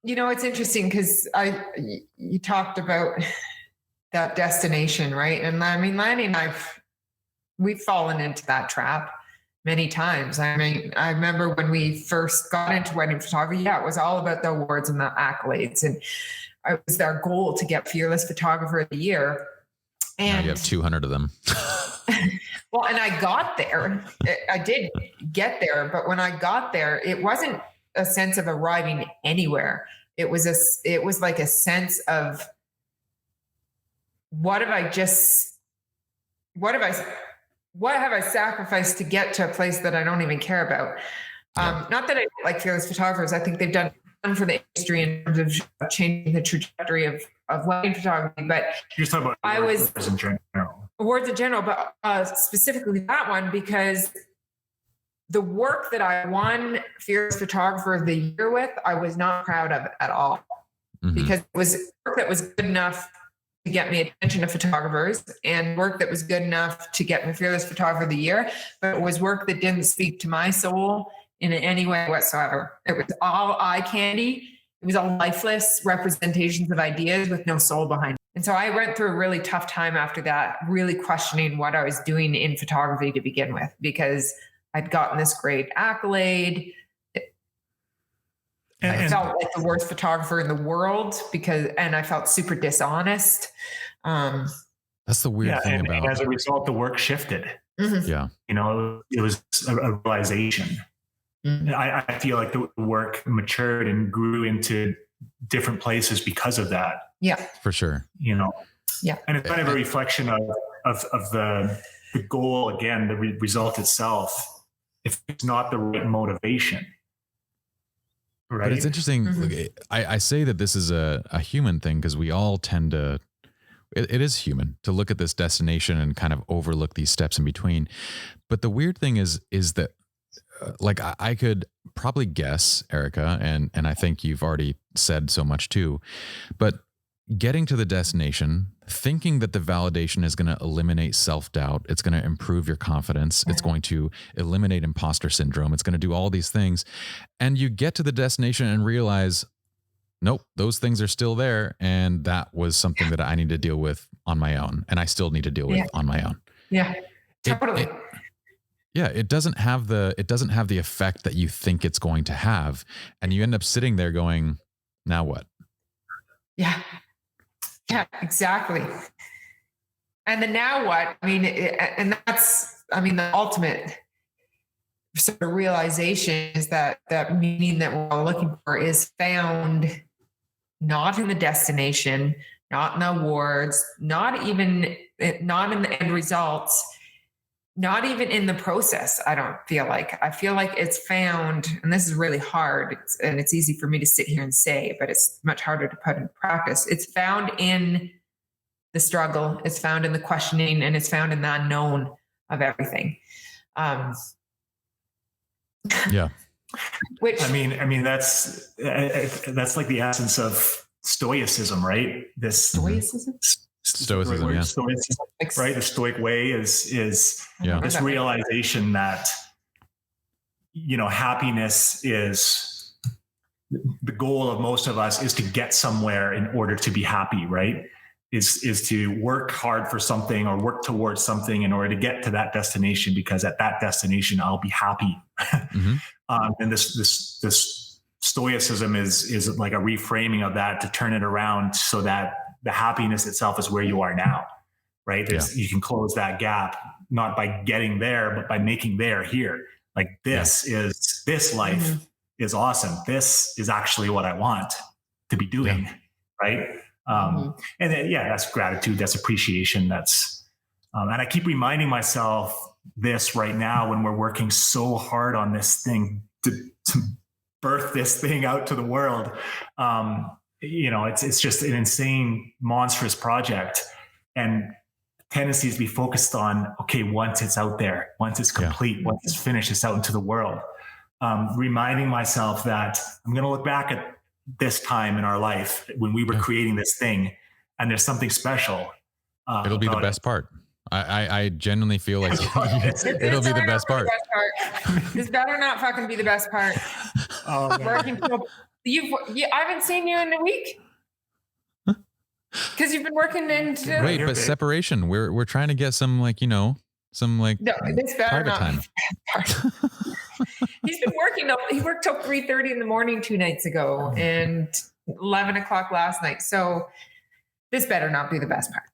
it's interesting because you talked about that destination, right? And I mean, Lanny and we've fallen into that trap many times. I mean, I remember when we first got into wedding photography, it was all about the awards and the accolades. And it was our goal to get Fearless Photographer of the Year. And now you have 200 of them. Well, and I got there. I did get there, but when I got there, it wasn't a sense of arriving anywhere. It was like a sense of what have I sacrificed to get to a place that I don't even care about? Not that I like Fearless Photographers. I think they've done for the industry in terms of changing the trajectory of wedding photography. But you're talking about awards in general, but specifically that one, because the work that I won Fearless Photographer of the Year with, I was not proud of at all, because it was work that was good enough to get me attention to photographers and work that was good enough to get me Fearless Photographer of the Year, but it was work that didn't speak to my soul in any way whatsoever. It was all eye candy. It was all lifeless representations of ideas with no soul behind it. And so I went through a really tough time after that, really questioning what I was doing in photography to begin with, because I'd gotten this great accolade. I felt like the worst photographer in the world and I felt super dishonest. That's the weird thing about it. And as a result, the work shifted. Mm-hmm. Yeah. It was a realization. Mm-hmm. I feel like the work matured and grew into different places because of that. Yeah, for sure. Yeah. And it's kind of a reflection of the goal, again, the result itself, if it's not the right motivation. Right. But it's interesting. Mm-hmm. I say that this is a human thing because we all tend to, it is human to look at this destination and kind of overlook these steps in between. But the weird thing is that like I could probably guess, Erika, and I think you've already said so much too, but getting to the destination, thinking that the validation is going to eliminate self-doubt, it's going to improve your confidence, it's going to eliminate imposter syndrome, it's going to do all these things. And you get to the destination and realize, nope, those things are still there. And that was something that I need to deal with on my own. And I still need to deal with on my own. Yeah, totally. It doesn't have the effect that you think it's going to have. And you end up sitting there going, now what? Yeah, exactly. And the now what? I mean, and that's, the ultimate sort of realization is that meaning that we're all looking for is found not in the destination, not in the awards, not in the end results, not even in the process. I feel like it's found, and this is really hard, and it's easy for me to sit here and say, but it's much harder to put into practice. It's found in the struggle, it's found in the questioning, and it's found in the unknown of everything. Which that's like the essence of stoicism, right? Stoicism? Stoicism, yeah. Stoicism, right? The Stoic way is this realization that, happiness is the goal of most of us is to get somewhere in order to be happy, right? Is to work hard for something or work towards something in order to get to that destination, because at that destination, I'll be happy. Mm-hmm. And this stoicism is like a reframing of that to turn it around so that the happiness itself is where you are now, right? You can close that gap, not by getting there, but by making there here. Like this life is awesome. This is actually what I want to be doing. Right. And then, that's gratitude, that's appreciation. That's, and I keep reminding myself this right now when we're working so hard on this thing to birth this thing out to the world. It's just an insane, monstrous project, and tendencies to be focused on, okay, once it's out there, once it's complete, once it's finished, it's out into the world. Reminding myself that I'm going to look back at this time in our life when we were creating this thing, and there's something special. It'll be the best part. I genuinely feel like it'll be the best part. This better not fucking be the best part. I haven't seen you in a week. Because you've been working into. Wait, but separation. We're trying to get some some no, this better private not. time. He's been working. He worked till 3:30 in the morning 2 nights ago and 11 o'clock last night. So this better not be the best part.